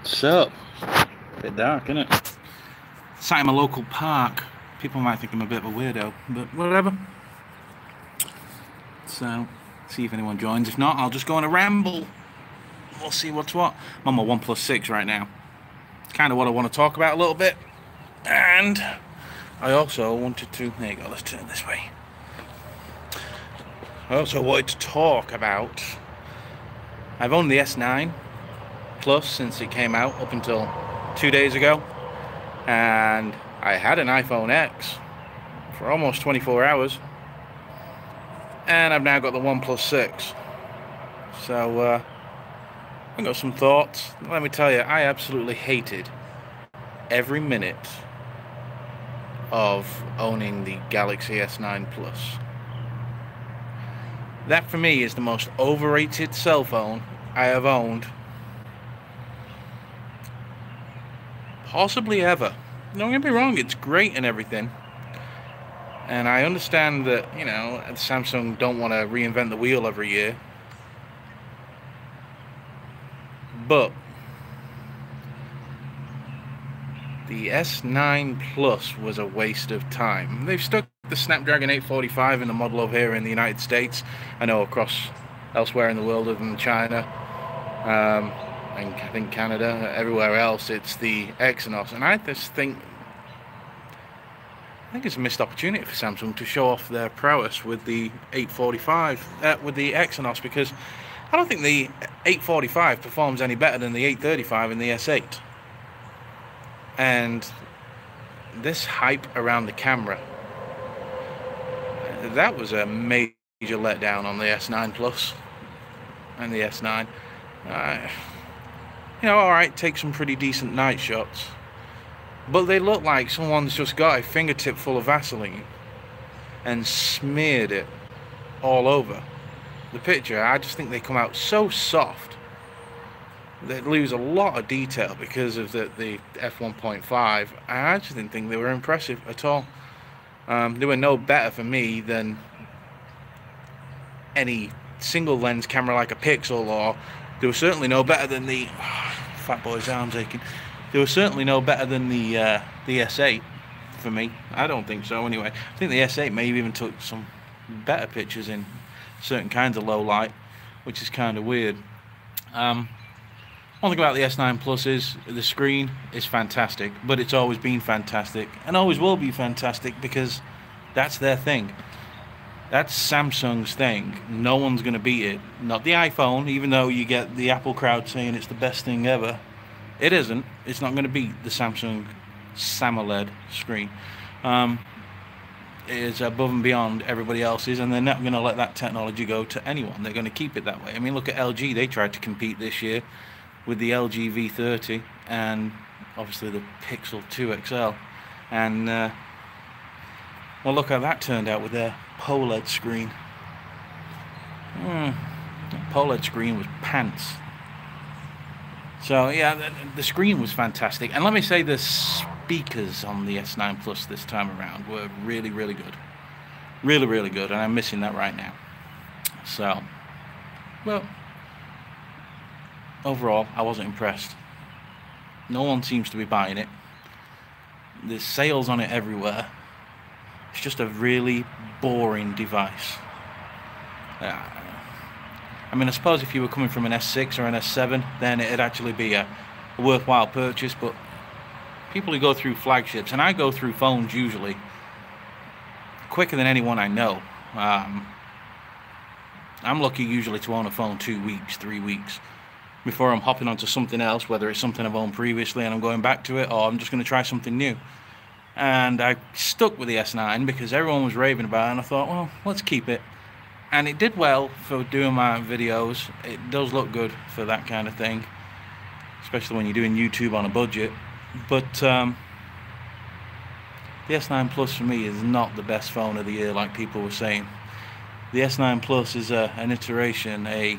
So, bit dark, isn't it? Sat in my local park. People might think I'm a bit of a weirdo, but whatever. So, see if anyone joins. If not, I'll just go on a ramble. We'll see what's what. I'm on my OnePlus 6 right now. It's kind of what I want to talk about a little bit. And I also wanted to... There you go, let's turn this way. I also wanted to talk about... I've owned the S9 Plus since it came out up until 2 days ago. And I had an iPhone X for almost 24 hours. And I've now got the OnePlus 6. So, I've got some thoughts. Let me tell you, I absolutely hated every minute of owning the Galaxy S9 Plus. That for me is the most overrated cell phone I have owned possibly ever. Don't get me wrong, it's great and everything. And I understand that, you know, Samsung don't want to reinvent the wheel every year. But the S9 Plus was a waste of time. They've stuck the Snapdragon 845 in the model over here in the United States. I know across elsewhere in the world other than China, and I think Canada, everywhere else, it's the Exynos. And I just think it's a missed opportunity for Samsung to show off their prowess with the 845, with the Exynos, because I don't think the 845 performs any better than the 835 and the S8. And this hype around the camera, that was a major letdown on the S9 Plus and the S9. You know, alright, take some pretty decent night shots, but they look like someone's just got a fingertip full of Vaseline and smeared it all over the picture. I just think they come out so soft. They lose a lot of detail because of the f1.5. I just didn't think they were impressive at all. They were no better for me than any single lens camera like a Pixel, or they were certainly no better than the fat boy's arms aching. They were certainly no better than the S8 for me. I don't think so anyway. I think the S8 may have even took some better pictures in certain kinds of low light, which is kind of weird. One thing about the S9 Plus is the screen is fantastic, but it's always been fantastic and always will be fantastic because that's their thing. That's Samsung's thing. No one's going to beat it. Not the iPhone, even though you get the Apple crowd saying it's the best thing ever. It isn't. It's not going to beat the Samsung AMOLED screen. It is above and beyond everybody else's, and they're not going to let that technology go to anyone. They're going to keep it that way. I mean, look at LG. They tried to compete this year with the LG V30 and obviously the Pixel 2 XL. And, well, look how that turned out with their POLED screen. The POLED screen was pants. So, yeah, the screen was fantastic. And let me say the speakers on the S9 Plus this time around were really, really good. Really, really good. And I'm missing that right now. So, well, overall, I wasn't impressed. No one seems to be buying it. There's sales on it everywhere. It's just a really boring device. I mean, I suppose if you were coming from an S6 or an S7, then it'd actually be a worthwhile purchase, but people who go through flagships, and I go through phones usually quicker than anyone I know. I'm lucky usually to own a phone 2 weeks, 3 weeks before I'm hopping onto something else, whether it's something I've owned previously and I'm going back to it, or I'm just going to try something new. And I stuck with the S9 because everyone was raving about it, and I thought, well, let's keep it. And it did well for doing my videos. It does look good for that kind of thing, especially when you're doing YouTube on a budget. But the S9 Plus for me is not the best phone of the year like people were saying. The S9 Plus is an iteration, a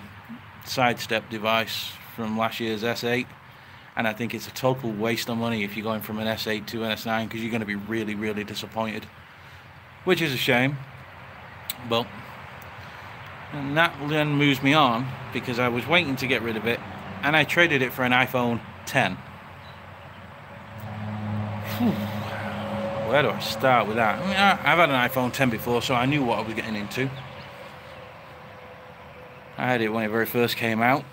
sidestep device from last year's S8, and I think it's a total waste of money if you're going from an S8 to an S9, because you're going to be really, really disappointed, which is a shame. But and that then moves me on, because I was waiting to get rid of it, and I traded it for an iPhone 10. Whew. Where do I start with that? I mean, I've had an iPhone 10 before, so I knew what I was getting into. I had it when it very first came out.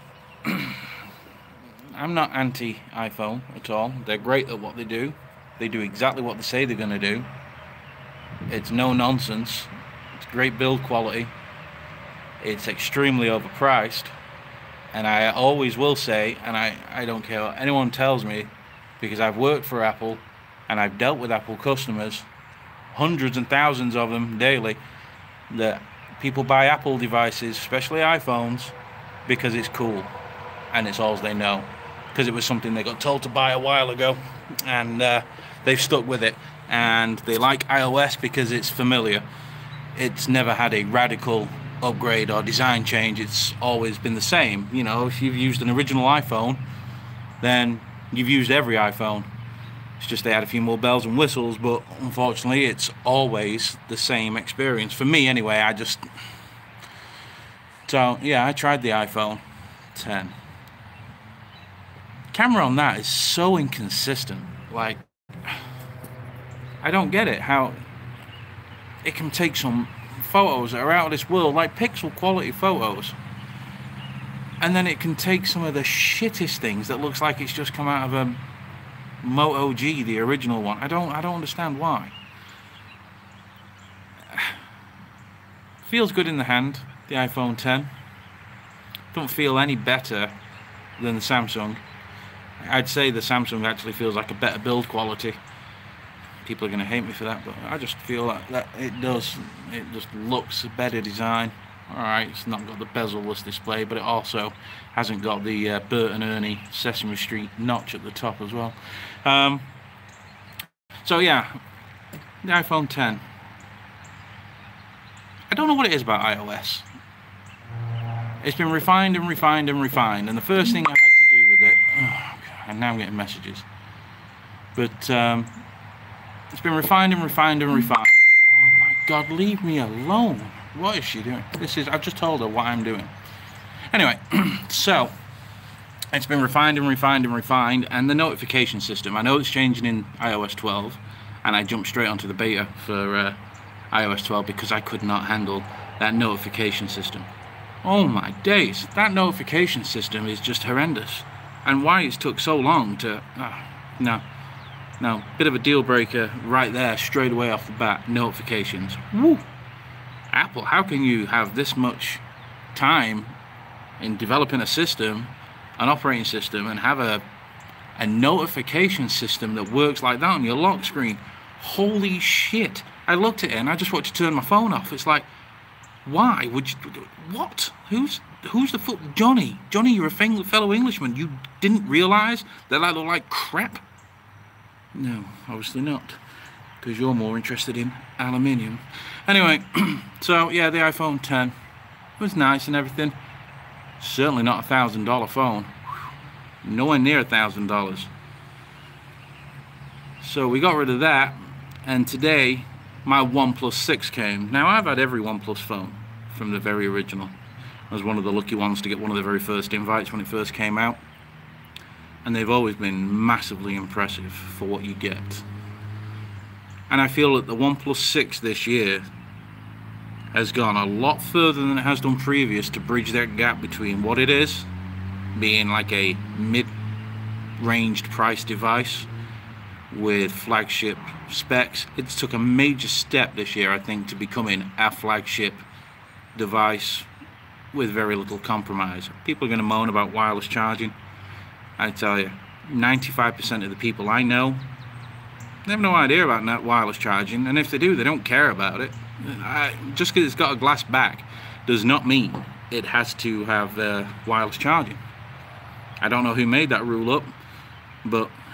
I'm not anti-iPhone at all. They're great at what they do. They do exactly what they say they're going to do. It's no nonsense. It's great build quality. It's extremely overpriced. And I always will say, and I don't care what anyone tells me, because I've worked for Apple and I've dealt with Apple customers, hundreds and thousands of them daily, that people buy Apple devices, especially iPhones, because it's cool and it's all they know, because it was something they got told to buy a while ago, and they've stuck with it. And they like iOS because it's familiar. It's never had a radical upgrade or design change. It's always been the same. You know, if you've used an original iPhone, then you've used every iPhone. It's just they had a few more bells and whistles, but unfortunately it's always the same experience. For me anyway, so yeah, I tried the iPhone 10. Camera on that is so inconsistent. Like, I don't get it, how it can take some photos that are out of this world, like pixel quality photos, and then it can take some of the shittest things that looks like it's just come out of a Moto G, the original one. I don't understand why. Feels good in the hand, the iPhone 10. Don't feel any better than the Samsung. I'd say the Samsung actually feels like a better build quality. People are going to hate me for that, but I just feel like that it does. It just looks a better design. Alright, it's not got the bezel-less display, but it also hasn't got the Bert and Ernie Sesame Street notch at the top as well. So yeah, the iPhone 10. I don't know what it is about iOS. It's been refined and refined and refined, and the first thing I had to do with it... Oh, and now I'm getting messages. But it's been refined and refined and refined. Oh my God, leave me alone. What is she doing? I've just told her what I'm doing. Anyway, so it's been refined and refined and refined, and the notification system. I know it's changing in iOS 12, and I jumped straight onto the beta for iOS 12 because I could not handle that notification system. Oh my days, that notification system is just horrendous. And why it took so long to... No, bit of a deal breaker right there, straight away off the bat, notifications. Woo! Apple, how can you have this much time in developing a system, an operating system, and have a notification system that works like that on your lock screen? Holy shit! I looked at it and I just wanted to turn my phone off. It's like, why would you... What? Who's the fuck? Johnny, you're a fellow Englishman. You didn't realise that looked like crap? No, obviously not, because you're more interested in aluminium. Anyway, so yeah, the iPhone 10 was nice and everything. Certainly not a $1,000 phone. Nowhere near $1,000. So we got rid of that, and today my OnePlus 6 came. Now I've had every OnePlus phone from the very original. I was one of the lucky ones to get one of the very first invites when it first came out. And they've always been massively impressive for what you get. And I feel that the OnePlus 6 this year has gone a lot further than it has done previous to bridge that gap between what it is, being like a mid-ranged price device with flagship specs. It took a major step this year, I think, to becoming a flagship device with very little compromise. People are going to moan about wireless charging. I tell you, 95% of the people I know, they have no idea about that wireless charging, and if they do, they don't care about it. Just because it's got a glass back does not mean it has to have wireless charging. I don't know who made that rule up,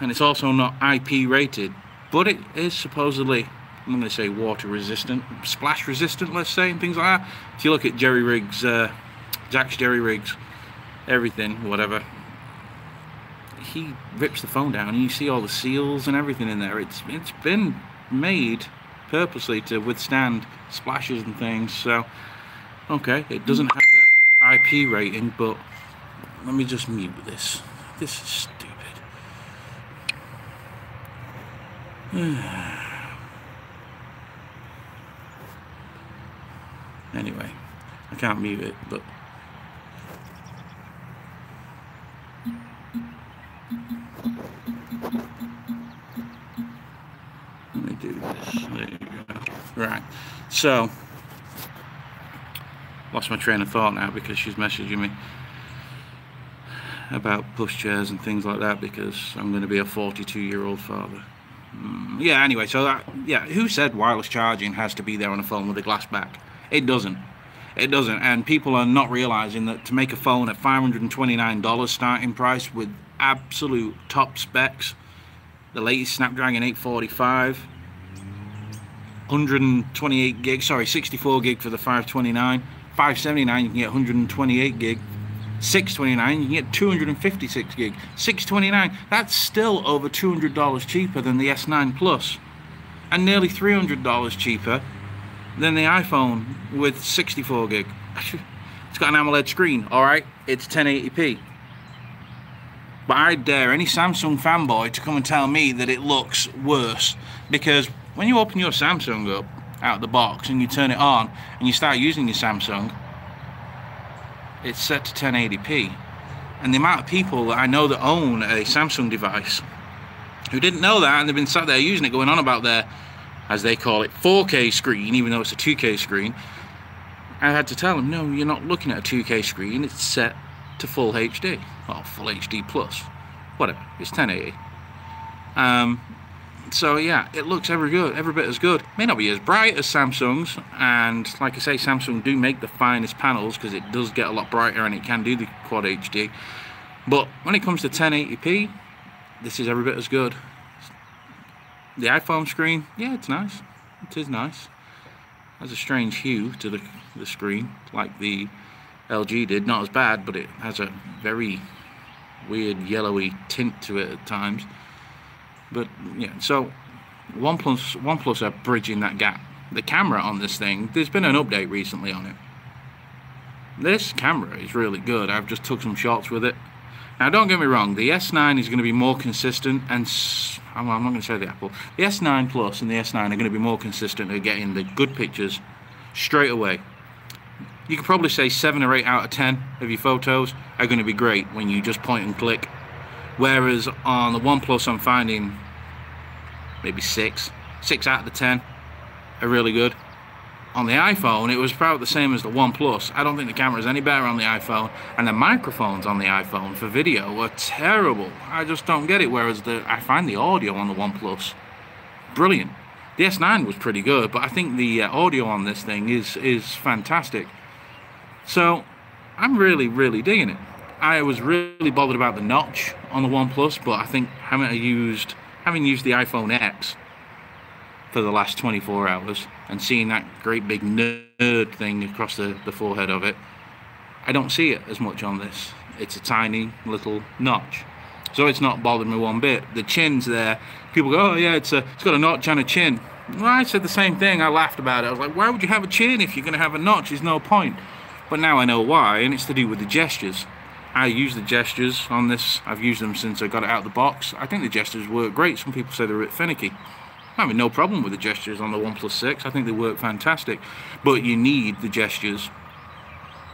and it's also not IP rated, but it is supposedly, I'm going to say water resistant, splash resistant, let's say, and things like that. If you look at Jerry Riggs, Jack's Jerry Riggs, everything, whatever, he rips the phone down and you see all the seals and everything in there. It's been made purposely to withstand splashes and things. So okay, it doesn't have the IP rating, but let me just mute this. This is stupid. Anyway, I can't mute it, but let me do this. There you go. Right. So, lost my train of thought now because she's messaging me about pushchairs and things like that because I'm going to be a 42-year-old father. Yeah, anyway, so who said wireless charging has to be there on a phone with a glass back? It doesn't. It doesn't, and people are not realizing that to make a phone at $529 starting price with absolute top specs, the latest Snapdragon 845, 128 gig, sorry, 64 gig for the 529, 579 you can get 128 gig, 629 you can get 256 gig, 629 that's still over $200 cheaper than the S9 Plus, and nearly $300 cheaper than the iPhone with 64 gig. It's got an AMOLED screen, alright, it's 1080p. But I dare any Samsung fanboy to come and tell me that it looks worse, because when you open your Samsung up out of the box and you turn it on and you start using your Samsung, it's set to 1080p. And the amount of people that I know that own a Samsung device who didn't know that, and they've been sat there using it, going on about their, as they call it, 4K screen, even though it's a 2K screen. I had to tell them, no, you're not looking at a 2K screen, it's set to full HD, well, full HD plus, whatever, it's 1080. So yeah, it looks every bit as good. May not be as bright as Samsung's, and like I say, Samsung do make the finest panels because it does get a lot brighter and it can do the Quad HD. But when it comes to 1080p, this is every bit as good. The iPhone screen, yeah, it's nice. It is nice. It has a strange hue to the screen, like the LG did. Not as bad, but it has a very weird yellowy tint to it at times. But yeah, so OnePlus are bridging that gap. The camera on this thing, there's been an update recently on it. This camera is really good. I've just took some shots with it. Now don't get me wrong, the S9 is going to be more consistent, and I'm not going to say the Apple. The S9 Plus and the S9 are going to be more consistent at getting the good pictures straight away. You could probably say 7 or 8 out of 10 of your photos are going to be great when you just point and click. Whereas on the OnePlus I'm finding maybe 6 out of the 10 are really good. On the iPhone it was about the same as the OnePlus. I don't think the camera is any better on the iPhone, and the microphones on the iPhone for video were terrible. I just don't get it, whereas I find the audio on the OnePlus brilliant. The S9 was pretty good, but I think the audio on this thing is fantastic. So I'm really digging it. I was really bothered about the notch on the OnePlus, but I think having used the iPhone X for the last 24 hours and seeing that great big nerd thing across the forehead of it, I don't see it as much on this. It's a tiny little notch, so it's not bothered me one bit. The chin's there. People go, oh yeah, it's got a notch and a chin. Well, I said the same thing. I laughed about it. I was like, why would you have a chin if you're going to have a notch? There's no point. But now I know why, and it's to do with the gestures. I use the gestures on this. I've used them since I got it out of the box. I think the gestures work great. Some people say they're a bit finicky. I have no problem with the gestures on the OnePlus 6. I think they work fantastic. But you need the gestures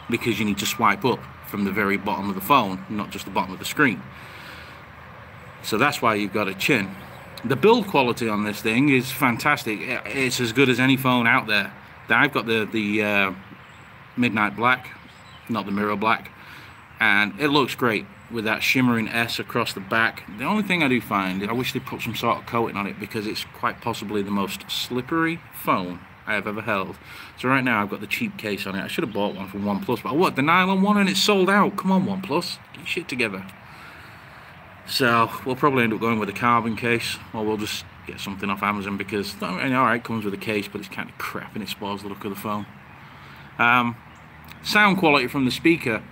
because you need to swipe up from the very bottom of the phone, not just the bottom of the screen. So that's why you've got a chin. The build quality on this thing is fantastic. It's as good as any phone out there. I've got the Midnight Black, not the Mirror Black, and it looks great with that shimmering S across the back. The only thing I do find, I wish they put some sort of coating on it, because it's quite possibly the most slippery phone I have ever held. So right now I've got the cheap case on it. I should have bought one from OnePlus, but what, the nylon one, and it's sold out. Come on, OnePlus, get your shit together. So we'll probably end up going with a carbon case, or we'll just get something off Amazon, because alright, it comes with a case, but it's kind of crap and it spoils the look of the phone. Sound quality from the speaker,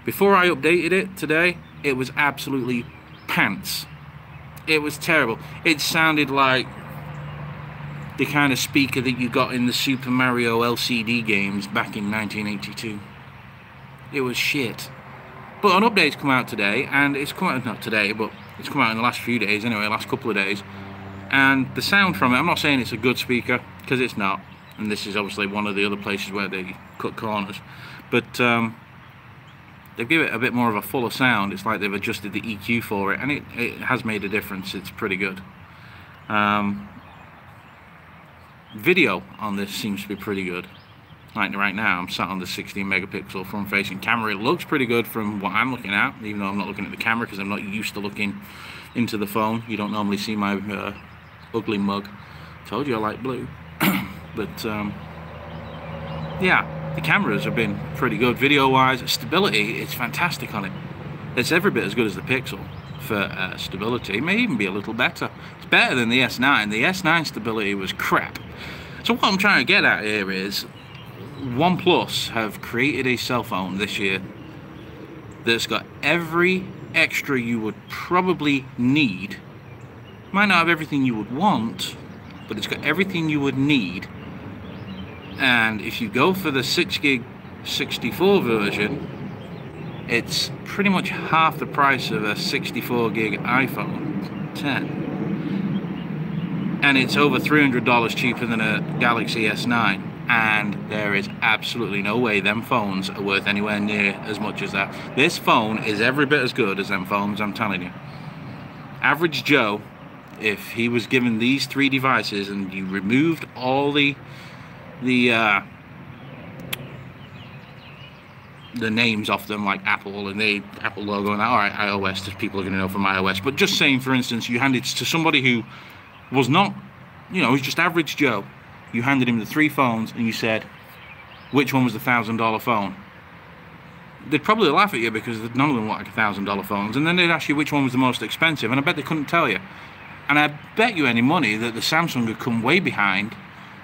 before I updated it today, it was absolutely pants. It was terrible. It sounded like the kind of speaker that you got in the Super Mario LCD games back in 1982. It was shit. But an update's come out today, and it's come out, not today, but it's come out in the last few days anyway, last couple of days, And the sound from it, I'm not saying it's a good speaker, because it's not, and this is obviously one of the other places where they cut corners, but they give it a bit more of a fuller sound. It's like they've adjusted the EQ for it, and it has made a difference. It's pretty good. Video on this seems to be pretty good. Like right now, I'm sat on the 16 megapixel front-facing camera. It looks pretty good from what I'm looking at, even though I'm not looking at the camera because I'm not used to looking into the phone. You don't normally see my ugly mug. Told you I like blue. But yeah, the cameras have been pretty good video-wise. Stability, it's fantastic on it. It's every bit as good as the Pixel for stability. It may even be a little better. It's better than the S9. The S9 stability was crap. So what I'm trying to get at here is OnePlus have created a cell phone this year that's got every extra you would probably need. Might not have everything you would want, but it's got everything you would need. And if you go for the 6 gig 64 version, it's pretty much half the price of a 64 gig iPhone 10. And it's over $300 cheaper than a Galaxy S9. And there is absolutely no way them phones are worth anywhere near as much as that. This phone is every bit as good as them phones, I'm telling you. Average Joe, if he was given these 3 devices and you removed all the names off them, like Apple and the Apple logo and that, alright, iOS, people are going to know from iOS, but just saying, for instance, you handed it to somebody who was not, you know, he's just average Joe. You handed him the 3 phones and you said, which one was the $1,000 phone? They'd probably laugh at you because none of them were like $1,000 phones, and then they'd ask you which one was the most expensive, and I bet they couldn't tell you. And I bet you any money that the Samsung would come way behind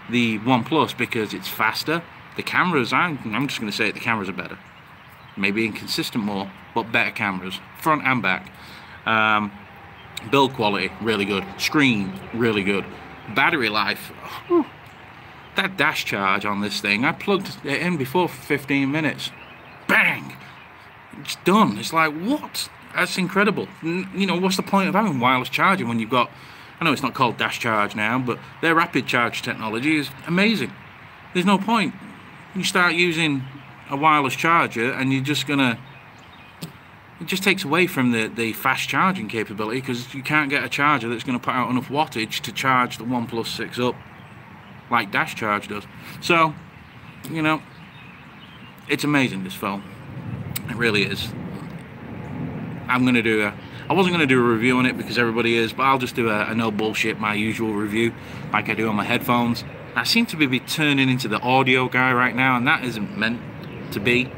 the OnePlus because it's faster. The cameras, I'm just going to say it, the cameras are better. Maybe inconsistent more, but better cameras, front and back. Build quality, really good. Screen, really good. Battery life, whew. That dash charge on this thing, I plugged it in before for 15 minutes. Bang! It's done. It's like, what? That's incredible. You know, what's the point of having wireless charging when you've got, I know it's not called dash charge now, but their rapid charge technology is amazing. There's no point. You start using a wireless charger and you're just gonna, it just takes away from the fast charging capability because you can't get a charger that's going to put out enough wattage to charge the OnePlus 6 up like dash charge does. So, you know, it's amazing, this phone. It really is. I wasn't going to do a review on it because everybody is, but I'll just do a no bullshit, my usual review like I do on my headphones. I seem to be turning into the audio guy right now, and that isn't meant to be.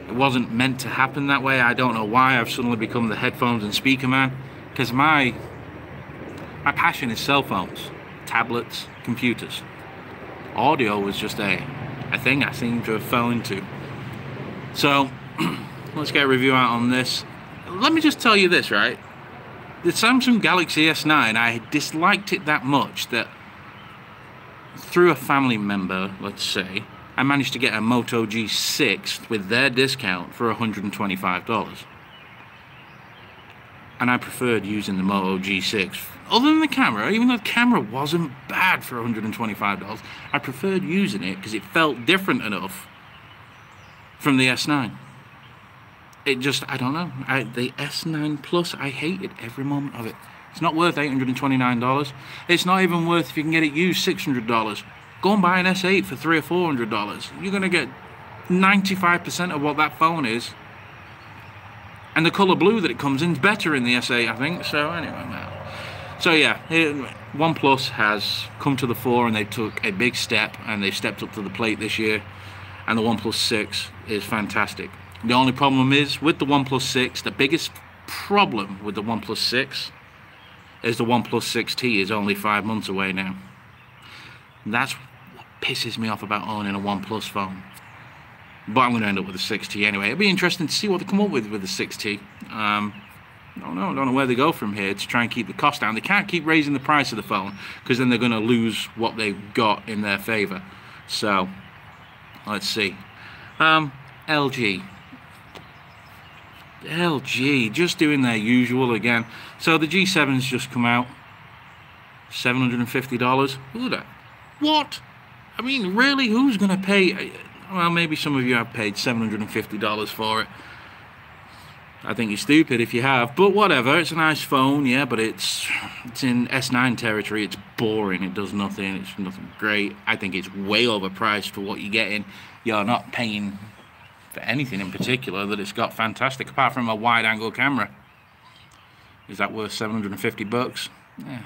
It wasn't meant to happen that way. I don't know why I've suddenly become the headphones and speaker man, because my passion is cell phones, tablets, computers. Audio was just a thing I seem to have fell into. So let's get a review out on this. Let me just tell you this, right? The Samsung Galaxy S9, I disliked it that much that through a family member, let's say, I managed to get a Moto G6 with their discount for $125. And I preferred using the Moto G6. Other than the camera, even though the camera wasn't bad for $125, I preferred using it because it felt different enough from the S9. It just, I don't know. The S9 Plus, I hated every moment of it. It's not worth $829. It's not even worth, if you can get it used, $600. Go and buy an S8 for $300 or $400. You're going to get 95% of what that phone is. And the colour blue that it comes in is better in the S8, I think. So anyway, so yeah, OnePlus has come to the fore and they took a big step and they've stepped up to the plate this year. And the OnePlus 6 is fantastic. The only problem is with the OnePlus 6, the biggest problem with the OnePlus 6 is the OnePlus 6T is only 5 months away now. And that's what pisses me off about owning a OnePlus phone. But I'm going to end up with a 6T anyway. It'll be interesting to see what they come up with the 6T. I don't know where they go from here to try and keep the cost down. They can't keep raising the price of the phone because then they're going to lose what they've got in their favour. So, let's see. LG, just doing their usual again. So the G7's just come out. $750. Who the? What? I mean, really? Who's going to pay? Well, maybe some of you have paid $750 for it. I think you're stupid if you have, but whatever. It's a nice phone, yeah, but it's in S9 territory. It's boring. It does nothing. It's nothing great. I think it's way overpriced for what you're getting. You're not paying for anything in particular that it's got fantastic, apart from a wide-angle camera. Is that worth 750 bucks? Yeah.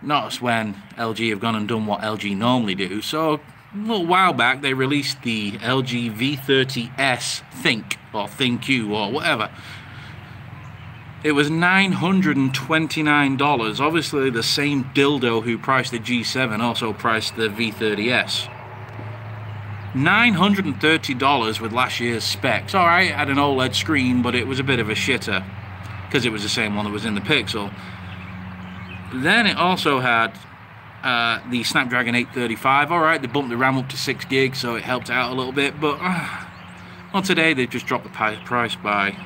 Notice when LG have gone and done what LG normally do. So a little while back they released the LG V30S Think or ThinQ or whatever. It was $929. Obviously the same dildo who priced the G7 also priced the V30S. $930 with last year's specs. Alright, it had an OLED screen, but it was a bit of a shitter because it was the same one that was in the Pixel. Then it also had the Snapdragon 835. Alright, they bumped the RAM up to 6 gigs, so it helped out a little bit, but well, today they've just dropped the price by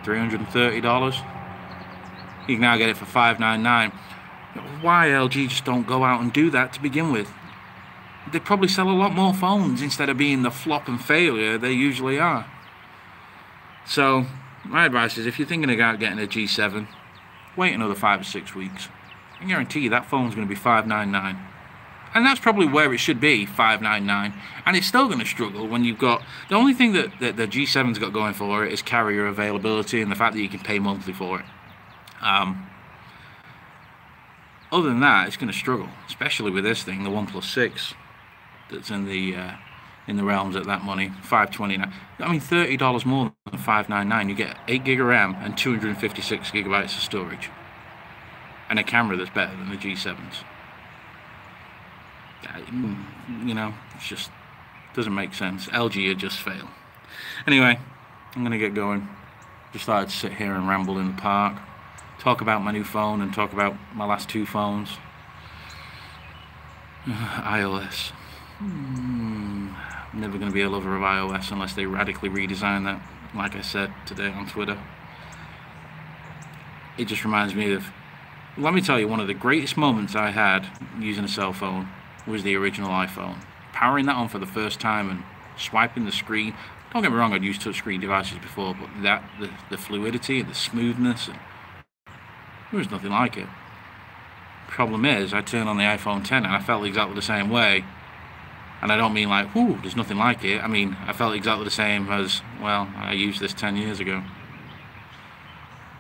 $330. You can now get it for $599. Why LG just don't go out and do that to begin with? They probably sell a lot more phones instead of being the flop and failure they usually are. So my advice is, if you're thinking about getting a G7, wait another 5 or 6 weeks. I guarantee you that phone's going to be $599. And that's probably where it should be, $599. And it's still going to struggle when you've got... The only thing that the G7's got going for it is carrier availability and the fact that you can pay monthly for it. Other than that, it's going to struggle, especially with this thing, the OnePlus 6, that's in the realms at that money, $529. I mean, $30 more than $599. You get 8 gig of RAM and 256 gigabytes of storage, and a camera that's better than the G7's. You know, it just doesn't make sense. LG would just fail. Anyway, I'm gonna get going. Just thought I'd sit here and ramble in the park, talk about my new phone and talk about my last 2 phones. iOS. Never going to be a lover of iOS unless they radically redesign that, like I said today on Twitter. It just reminds me of, let me tell you, one of the greatest moments I had using a cell phone was the original iPhone. Powering that on for the first time and swiping the screen. Don't get me wrong, I'd used touchscreen devices before, but the fluidity and the smoothness, and there was nothing like it. Problem is, I turned on the iPhone 10 and I felt exactly the same way. And I don't mean like, whoo, there's nothing like it. I mean, I felt exactly the same as, well, I used this 10 years ago.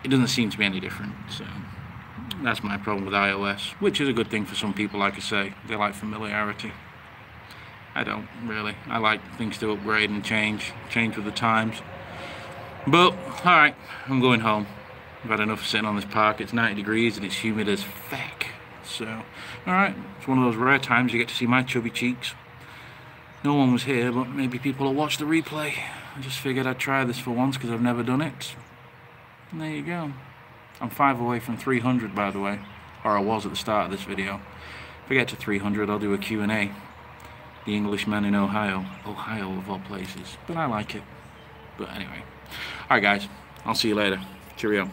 It doesn't seem to be any different, so that's my problem with iOS, which is a good thing for some people, like I say. They like familiarity. I don't, really. I like things to upgrade and change with the times. But, alright, I'm going home. I've had enough sitting on this park. It's 90 degrees and it's humid as feck. So, alright, it's one of those rare times you get to see my chubby cheeks. No one was here, but maybe people will watch the replay. I just figured I'd try this for once because I've never done it. And there you go. I'm 5 away from 300, by the way. Or I was at the start of this video. If I get to 300, I'll do a Q&A. The Englishman in Ohio. Ohio, of all places. But I like it. But anyway. Alright, guys. I'll see you later. Cheerio.